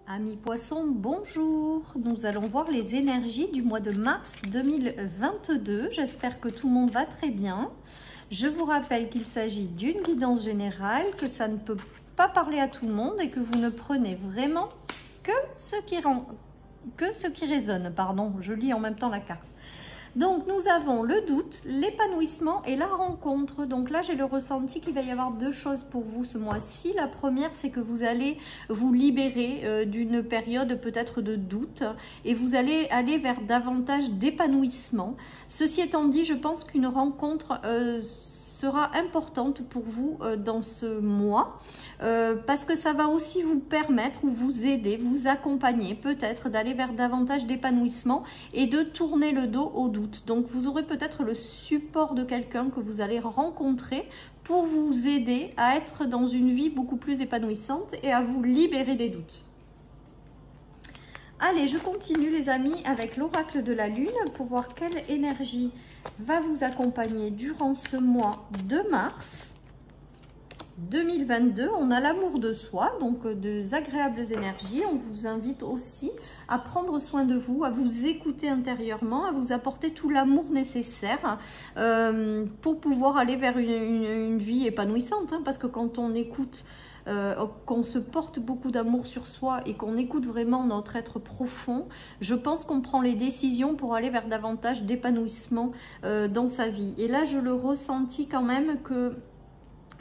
Amis poissons, bonjour. Nous allons voir les énergies du mois de mars 2022. J'espère que tout le monde va très bien. Je vous rappelle qu'il s'agit d'une guidance générale, que ça ne peut pas parler à tout le monde et que vous ne prenez vraiment que ce qui résonne. Pardon, je lis en même temps la carte. Donc, nous avons le doute, l'épanouissement et la rencontre. Donc là, j'ai le ressenti qu'il va y avoir deux choses pour vous ce mois-ci. La première, c'est que vous allez vous libérer d'une période peut-être de doute et vous allez aller vers davantage d'épanouissement. Ceci étant dit, je pense qu'une rencontre sera importante pour vous dans ce mois parce que ça va aussi vous permettre ou vous aider, vous accompagner peut-être d'aller vers davantage d'épanouissement et de tourner le dos au doute. Donc vous aurez peut-être le support de quelqu'un que vous allez rencontrer pour vous aider à être dans une vie beaucoup plus épanouissante et à vous libérer des doutes. Allez, je continue les amis avec l'oracle de la lune pour voir quelle énergie va vous accompagner durant ce mois de mars 2022. On a l'amour de soi, donc des agréables énergies. On vous invite aussi à prendre soin de vous, à vous écouter intérieurement, à vous apporter tout l'amour nécessaire pour pouvoir aller vers une vie épanouissante. Hein, parce que quand on écoute, qu'on se porte beaucoup d'amour sur soi et qu'on écoute vraiment notre être profond, je pense qu'on prend les décisions pour aller vers davantage d'épanouissement dans sa vie. Et là, je le ressentis quand même que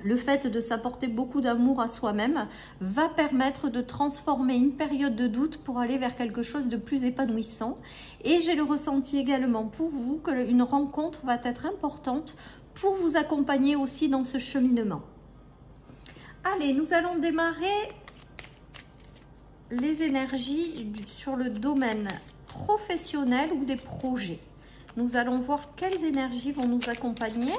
le fait de s'apporter beaucoup d'amour à soi-même va permettre de transformer une période de doute pour aller vers quelque chose de plus épanouissant. Et j'ai le ressenti également pour vous qu'une rencontre va être importante pour vous accompagner aussi dans ce cheminement. Allez, nous allons démarrer les énergies sur le domaine professionnel ou des projets. Nous allons voir quelles énergies vont nous accompagner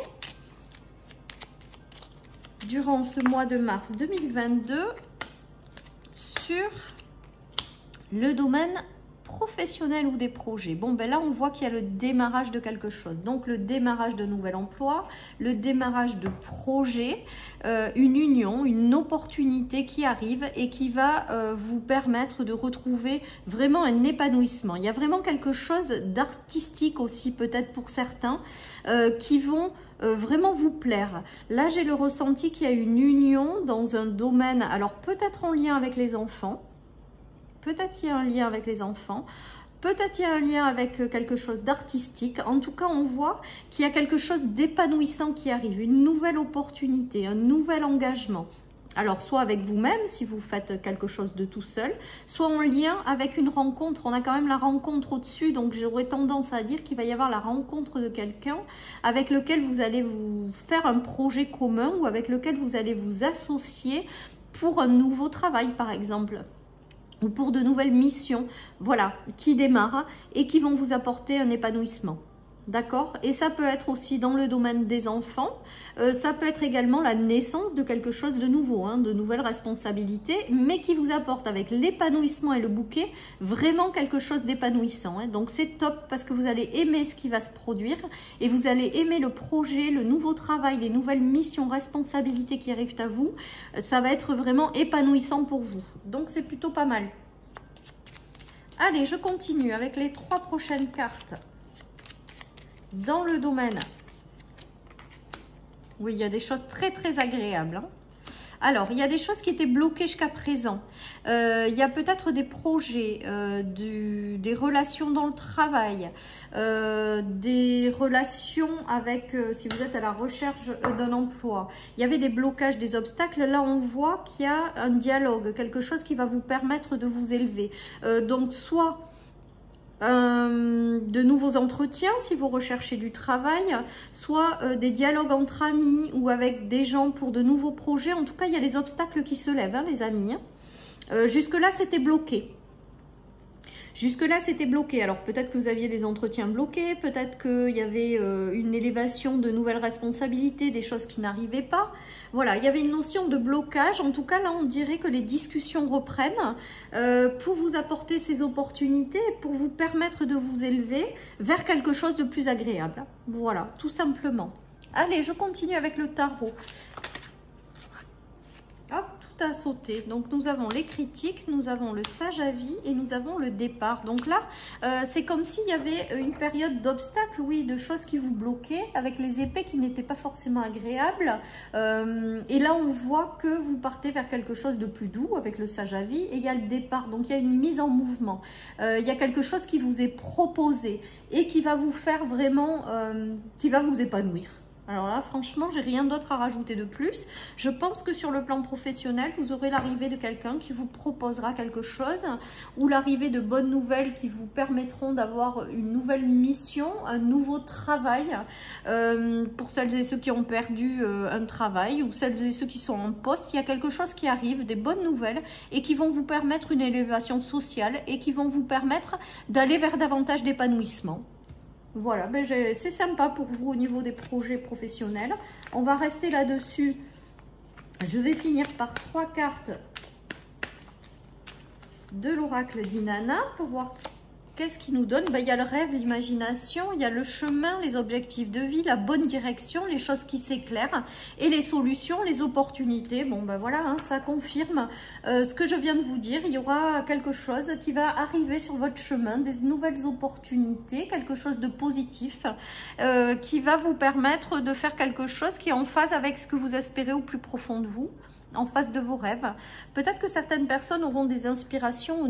durant ce mois de mars 2022 sur le domaine professionnel ou des projets. Bon, ben là, on voit qu'il y a le démarrage de quelque chose. Donc, le démarrage de nouvel emploi, le démarrage de projet, une union, une opportunité qui arrive et qui va vous permettre de retrouver vraiment un épanouissement. Il y a vraiment quelque chose d'artistique aussi, peut-être pour certains, qui vont vraiment vous plaire. Là, j'ai le ressenti qu'il y a une union dans un domaine, alors peut-être en lien avec les enfants, peut-être il y a un lien avec les enfants, peut-être il y a un lien avec quelque chose d'artistique. En tout cas, on voit qu'il y a quelque chose d'épanouissant qui arrive, une nouvelle opportunité, un nouvel engagement. Alors, soit avec vous-même, si vous faites quelque chose de tout seul, soit en lien avec une rencontre. On a quand même la rencontre au-dessus, donc j'aurais tendance à dire qu'il va y avoir la rencontre de quelqu'un avec lequel vous allez vous faire un projet commun ou avec lequel vous allez vous associer pour un nouveau travail, par exemple, ou pour de nouvelles missions, voilà, qui démarrent et qui vont vous apporter un épanouissement. D'accord? Et ça peut être aussi dans le domaine des enfants, ça peut être également la naissance de quelque chose de nouveau, hein, de nouvelles responsabilités, mais qui vous apporte avec l'épanouissement et le bouquet, vraiment quelque chose d'épanouissant. Hein. Donc c'est top parce que vous allez aimer ce qui va se produire et vous allez aimer le projet, le nouveau travail, les nouvelles missions, responsabilités qui arrivent à vous. Ça va être vraiment épanouissant pour vous. Donc c'est plutôt pas mal. Allez, je continue avec les 3 prochaines cartes. Dans le domaine, oui, il y a des choses très très agréables. Hein. Alors, il y a des choses qui étaient bloquées jusqu'à présent. Il y a peut-être des projets, des relations dans le travail, des relations avec, si vous êtes à la recherche d'un emploi. Il y avait des blocages, des obstacles. Là, on voit qu'il y a un dialogue, quelque chose qui va vous permettre de vous élever. Donc, soit de nouveaux entretiens si vous recherchez du travail, soit des dialogues entre amis ou avec des gens pour de nouveaux projets. En tout cas, il y a les obstacles qui se lèvent, hein, les amis. Jusque-là, c'était bloqué. Jusque-là, c'était bloqué. Alors, peut-être que vous aviez des entretiens bloqués, peut-être qu'il y avait une élévation de nouvelles responsabilités, des choses qui n'arrivaient pas. Voilà, il y avait une notion de blocage. En tout cas, là, on dirait que les discussions reprennent pour vous apporter ces opportunités, pour vous permettre de vous élever vers quelque chose de plus agréable. Voilà, tout simplement. Allez, je continue avec le tarot. Hop, tout a sauté. Donc nous avons les critiques, nous avons le sage avis et nous avons le départ. Donc là, c'est comme s'il y avait une période d'obstacles, oui, de choses qui vous bloquaient, avec les épées qui n'étaient pas forcément agréables. Et là, on voit que vous partez vers quelque chose de plus doux avec le sage avis. Et il y a le départ, donc il y a une mise en mouvement. Il y a quelque chose qui vous est proposé et qui va vous faire vraiment, qui va vous épanouir. Alors là, franchement, j'ai rien d'autre à rajouter de plus. Je pense que sur le plan professionnel, vous aurez l'arrivée de quelqu'un qui vous proposera quelque chose ou l'arrivée de bonnes nouvelles qui vous permettront d'avoir une nouvelle mission, un nouveau travail pour celles et ceux qui ont perdu un travail ou celles et ceux qui sont en poste. Il y a quelque chose qui arrive, des bonnes nouvelles et qui vont vous permettre une élévation sociale et qui vont vous permettre d'aller vers davantage d'épanouissement. Voilà, ben c'est sympa pour vous au niveau des projets professionnels. On va rester là-dessus. Je vais finir par 3 cartes de l'oracle d'Inanna pour voir qu'est-ce qu'il nous donne. Ben, il y a le rêve, l'imagination, il y a le chemin, les objectifs de vie, la bonne direction, les choses qui s'éclairent et les solutions, les opportunités. Bon, ben voilà, hein, ça confirme ce que je viens de vous dire. Il y aura quelque chose qui va arriver sur votre chemin, des nouvelles opportunités, quelque chose de positif qui va vous permettre de faire quelque chose qui est en phase avec ce que vous espérez au plus profond de vous, en phase de vos rêves. Peut-être que certaines personnes auront des inspirations au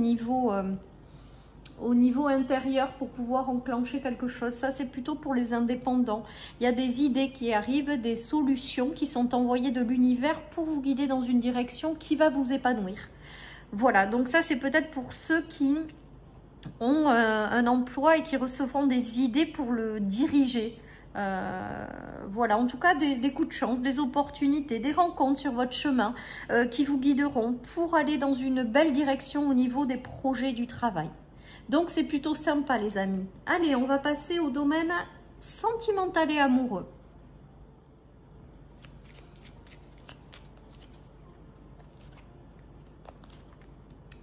niveau intérieur pour pouvoir enclencher quelque chose. Ça, c'est plutôt pour les indépendants. Il y a des idées qui arrivent, des solutions qui sont envoyées de l'univers pour vous guider dans une direction qui va vous épanouir. Voilà, donc ça, c'est peut-être pour ceux qui ont un emploi et qui recevront des idées pour le diriger. Voilà, en tout cas des coups de chance, des opportunités, des rencontres sur votre chemin qui vous guideront pour aller dans une belle direction au niveau des projets du travail. Donc, c'est plutôt sympa, les amis. Allez, on va passer au domaine sentimental et amoureux.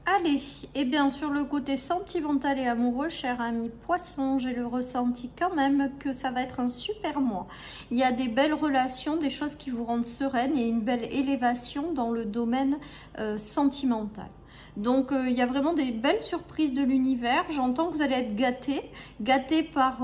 Allez, et bien sur le côté sentimental et amoureux, cher ami Poisson, j'ai le ressenti quand même que ça va être un super mois. Il y a des belles relations, des choses qui vous rendent sereine et une belle élévation dans le domaine sentimental. Donc, il y a vraiment des belles surprises de l'univers. J'entends que vous allez être gâté par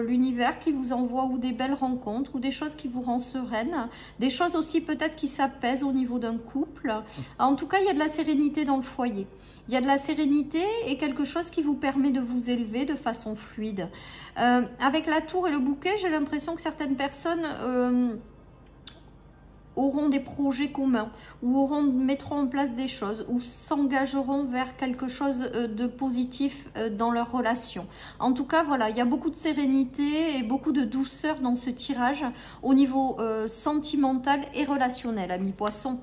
l'univers qui vous envoie ou des belles rencontres ou des choses qui vous rendent sereine. Des choses aussi peut-être qui s'apaisent au niveau d'un couple. En tout cas, il y a de la sérénité dans le foyer. Il y a de la sérénité et quelque chose qui vous permet de vous élever de façon fluide. Avec la tour et le bouquet, j'ai l'impression que certaines personnes auront des projets communs ou mettront en place des choses ou s'engageront vers quelque chose de positif dans leur relation. En tout cas, voilà, il y a beaucoup de sérénité et beaucoup de douceur dans ce tirage au niveau sentimental et relationnel, amis Poissons.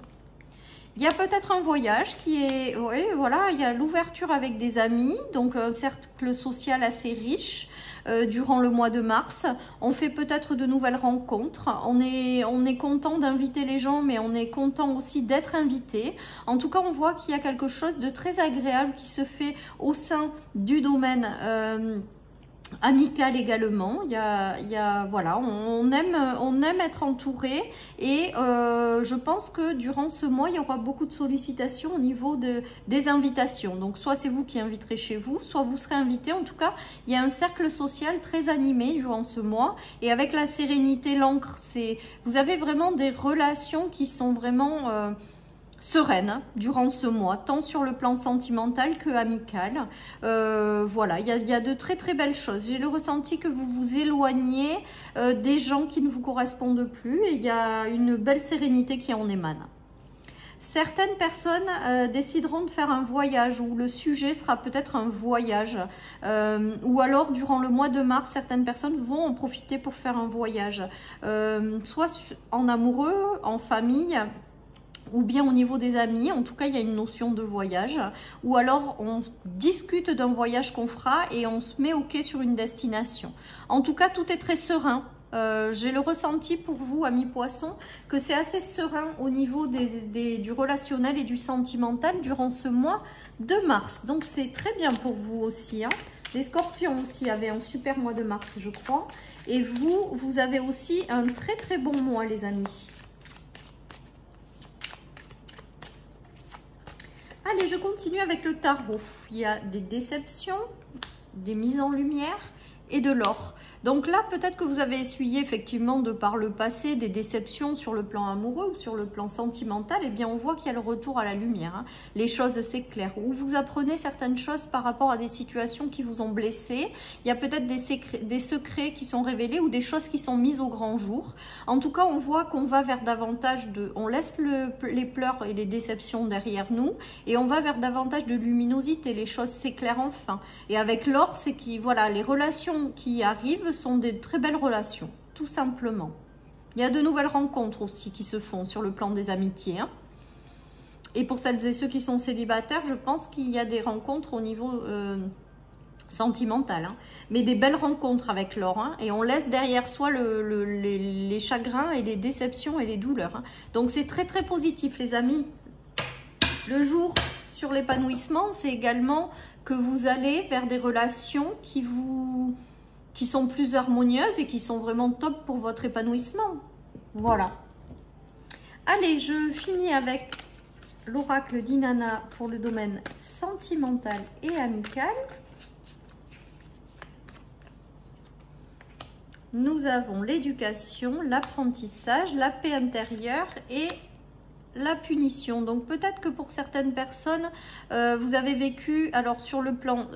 Il y a peut-être un voyage qui est, oui, voilà, il y a l'ouverture avec des amis, donc un cercle social assez riche durant le mois de mars. On fait peut-être de nouvelles rencontres. On est content d'inviter les gens, mais on est content aussi d'être invité. En tout cas, on voit qu'il y a quelque chose de très agréable qui se fait au sein du domaine amical également. Voilà, on aime être entouré et je pense que durant ce mois il y aura beaucoup de sollicitations au niveau des invitations. Donc soit c'est vous qui inviterez chez vous, soit vous serez invité. En tout cas, il y a un cercle social très animé durant ce mois et avec la sérénité, l'encre, vous avez vraiment des relations qui sont vraiment sereine durant ce mois, tant sur le plan sentimental que amical. Voilà, il y a de très très belles choses. J'ai le ressenti que vous vous éloignez des gens qui ne vous correspondent plus et il y a une belle sérénité qui en émane. Certaines personnes décideront de faire un voyage où le sujet sera peut-être un voyage ou alors durant le mois de mars, certaines personnes vont en profiter pour faire un voyage, soit en amoureux, en famille, ou bien au niveau des amis. En tout cas, il y a une notion de voyage. Ou alors, on discute d'un voyage qu'on fera et on se met au quai sur une destination. En tout cas, tout est très serein. J'ai le ressenti pour vous, amis Poissons, que c'est assez serein au niveau du relationnel et du sentimental durant ce mois de mars. Donc, c'est très bien pour vous aussi, hein. Les Scorpions aussi avaient un super mois de mars, je crois. Et vous avez aussi un très très bon mois, les amis. Allez, je continue avec le tarot. Il y a des déceptions, des mises en lumière et de l'or. Donc là, peut-être que vous avez essuyé effectivement de par le passé des déceptions sur le plan amoureux ou sur le plan sentimental. Eh bien, on voit qu'il y a le retour à la lumière. Hein. Les choses s'éclairent. Ou vous apprenez certaines choses par rapport à des situations qui vous ont blessé. Il y a peut-être des secrets qui sont révélés ou des choses qui sont mises au grand jour. En tout cas, on voit qu'on va vers davantage de... On laisse les pleurs et les déceptions derrière nous et on va vers davantage de luminosité. Les choses s'éclairent enfin. Et avec l'or, c'est que voilà, les relations qui arrivent sont des très belles relations, tout simplement. Il y a de nouvelles rencontres aussi qui se font sur le plan des amitiés. Hein. Et pour celles et ceux qui sont célibataires, je pense qu'il y a des rencontres au niveau sentimental. Hein. Mais des belles rencontres avec l'or. Hein. Et on laisse derrière soi les chagrins et les déceptions et les douleurs. Hein. Donc c'est très très positif les amis. Le jour sur l'épanouissement, c'est également que vous allez vers des relations qui sont plus harmonieuses et qui sont vraiment top pour votre épanouissement. Voilà. Allez, je finis avec l'oracle d'Inanna pour le domaine sentimental et amical. Nous avons l'éducation, l'apprentissage, la paix intérieure et la punition. Donc peut-être que pour certaines personnes, vous avez vécu, alors sur le plan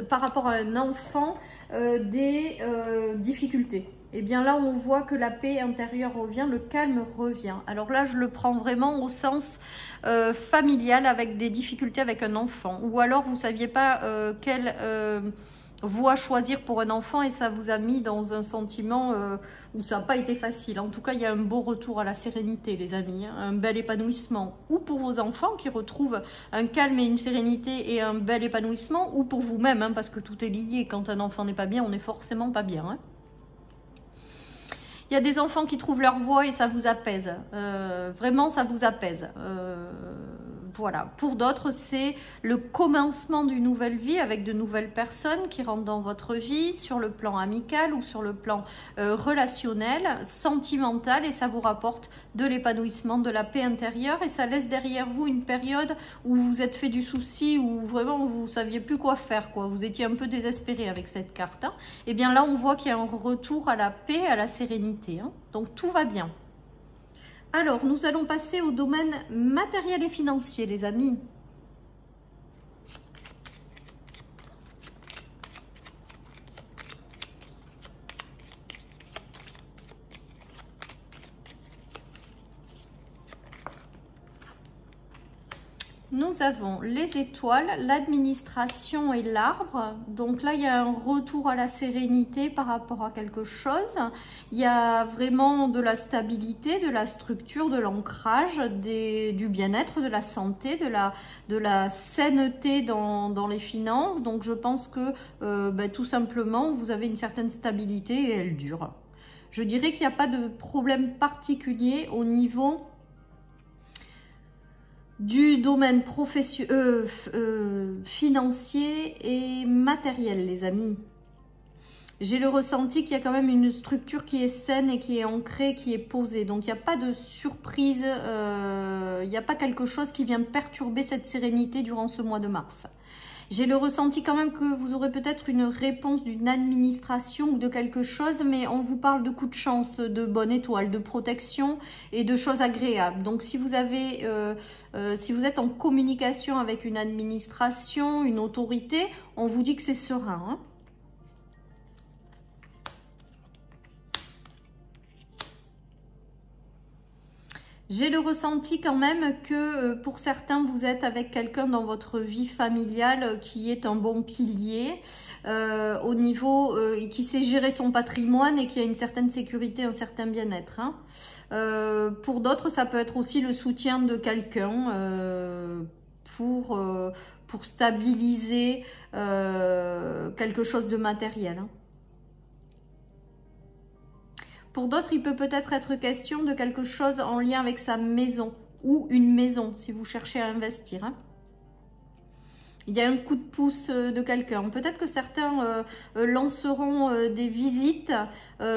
par rapport à un enfant, des difficultés. Et bien là, on voit que la paix intérieure revient, le calme revient. Alors là, je le prends vraiment au sens familial, avec des difficultés avec un enfant. Ou alors, vous ne saviez pas quelle voie choisir pour un enfant et ça vous a mis dans un sentiment où ça n'a pas été facile. En tout cas, il y a un beau retour à la sérénité, les amis. Hein, un bel épanouissement. Ou pour vos enfants qui retrouvent un calme et une sérénité et un bel épanouissement. Ou pour vous-même, hein, parce que tout est lié. Quand un enfant n'est pas bien, on n'est forcément pas bien. Hein. Il y a des enfants qui trouvent leur voie et ça vous apaise. Vraiment, ça vous apaise. Voilà. Pour d'autres, c'est le commencement d'une nouvelle vie avec de nouvelles personnes qui rentrent dans votre vie sur le plan amical ou sur le plan relationnel, sentimental, et ça vous rapporte de l'épanouissement, de la paix intérieure et ça laisse derrière vous une période où vous êtes fait du souci, où vraiment vous ne saviez plus quoi faire, quoi. Vous étiez un peu désespéré avec cette carte. Hein. Et bien là, on voit qu'il y a un retour à la paix, à la sérénité. Hein. Donc tout va bien. Alors, nous allons passer au domaine matériel et financier, les amis. Nous avons les étoiles, l'administration et l'arbre. Donc là, il y a un retour à la sérénité par rapport à quelque chose. Il y a vraiment de la stabilité, de la structure, de l'ancrage, du bien-être, de la santé, de la saineté dans les finances. Donc je pense que tout simplement, vous avez une certaine stabilité et elle dure. Je dirais qu'il n'y a pas de problème particulier au niveau du domaine financier et matériel, les amis. J'ai le ressenti qu'il y a quand même une structure qui est saine et qui est ancrée, qui est posée. Donc, il n'y a pas de surprise, il n'y a pas quelque chose qui vient perturber cette sérénité durant ce mois de mars. J'ai le ressenti quand même que vous aurez peut-être une réponse d'une administration ou de quelque chose, mais on vous parle de coups de chance, de bonne étoile, de protection et de choses agréables. Donc si vous avez, si vous êtes en communication avec une administration, une autorité, on vous dit que c'est serein. Hein. J'ai le ressenti quand même que pour certains, vous êtes avec quelqu'un dans votre vie familiale qui est un bon pilier au niveau, qui sait gérer son patrimoine et qui a une certaine sécurité, un certain bien-être. Hein. Pour d'autres, ça peut être aussi le soutien de quelqu'un pour stabiliser quelque chose de matériel. Hein. Pour d'autres, il peut peut-être être question de quelque chose en lien avec sa maison ou une maison, si vous cherchez à investir. Hein. Il y a un coup de pouce de quelqu'un. Peut-être que certains lanceront des visites,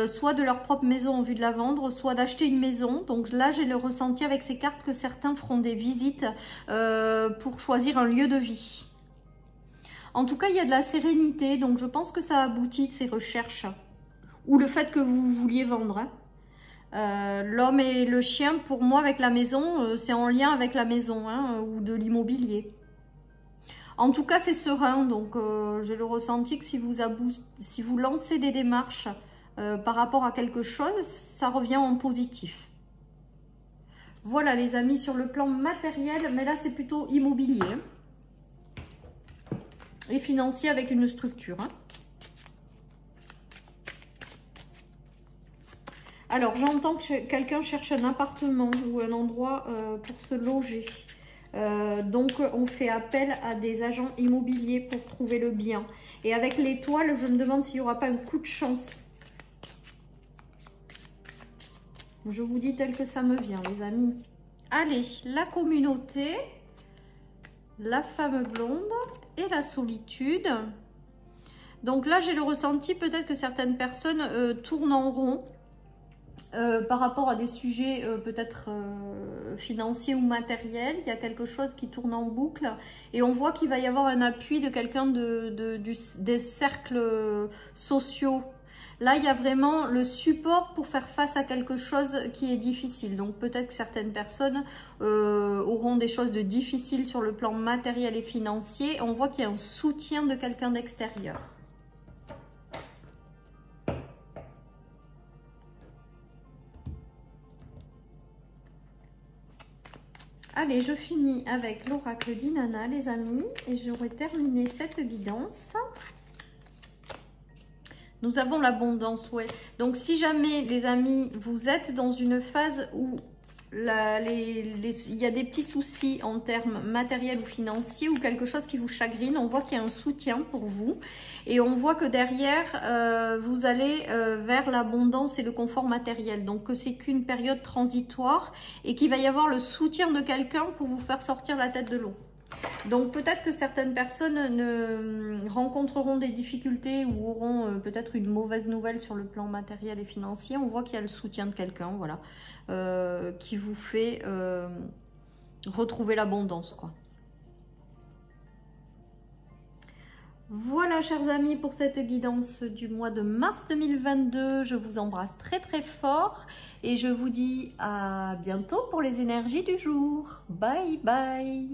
soit de leur propre maison en vue de la vendre, soit d'acheter une maison. Donc là, j'ai le ressenti avec ces cartes que certains feront des visites pour choisir un lieu de vie. En tout cas, il y a de la sérénité. Donc je pense que ça aboutit, ces recherches. Ou le fait que vous vouliez vendre. Hein. L'homme et le chien, pour moi, avec la maison, c'est en lien avec la maison hein, ou de l'immobilier. En tout cas, c'est serein, donc j'ai le ressenti que si vous lancez des démarches par rapport à quelque chose, ça revient en positif. Voilà les amis, sur le plan matériel, mais là c'est plutôt immobilier et financier avec une structure. Hein. Alors, j'entends que quelqu'un cherche un appartement ou un endroit pour se loger. Donc, on fait appel à des agents immobiliers pour trouver le bien. Et avec l'étoile, je me demande s'il n'y aura pas un coup de chance. Je vous dis tel que ça me vient, les amis. Allez, la communauté, la femme blonde et la solitude. Donc là, j'ai le ressenti peut-être que certaines personnes tournent en rond. Par rapport à des sujets peut-être financiers ou matériels, il y a quelque chose qui tourne en boucle et on voit qu'il va y avoir un appui de quelqu'un des cercles sociaux. Là, il y a vraiment le support pour faire face à quelque chose qui est difficile. Donc, peut-être que certaines personnes auront des choses de difficiles sur le plan matériel et financier. On voit qu'il y a un soutien de quelqu'un d'extérieur. Allez, je finis avec l'oracle d'Inanna, les amis, et j'aurai terminé cette guidance. Nous avons l'abondance, ouais. Donc, si jamais, les amis, vous êtes dans une phase où il y a des petits soucis en termes matériels ou financiers ou quelque chose qui vous chagrine, on voit qu'il y a un soutien pour vous et on voit que derrière, vous allez vers l'abondance et le confort matériel. Donc, que c'est qu'une période transitoire et qu'il va y avoir le soutien de quelqu'un pour vous faire sortir la tête de l'eau. Donc peut-être que certaines personnes rencontreront des difficultés ou auront peut-être une mauvaise nouvelle sur le plan matériel et financier. On voit qu'il y a le soutien de quelqu'un, voilà, qui vous fait retrouver l'abondance, quoi. Voilà, chers amis, pour cette guidance du mois de mars 2022. Je vous embrasse très très fort et je vous dis à bientôt pour les énergies du jour. Bye bye.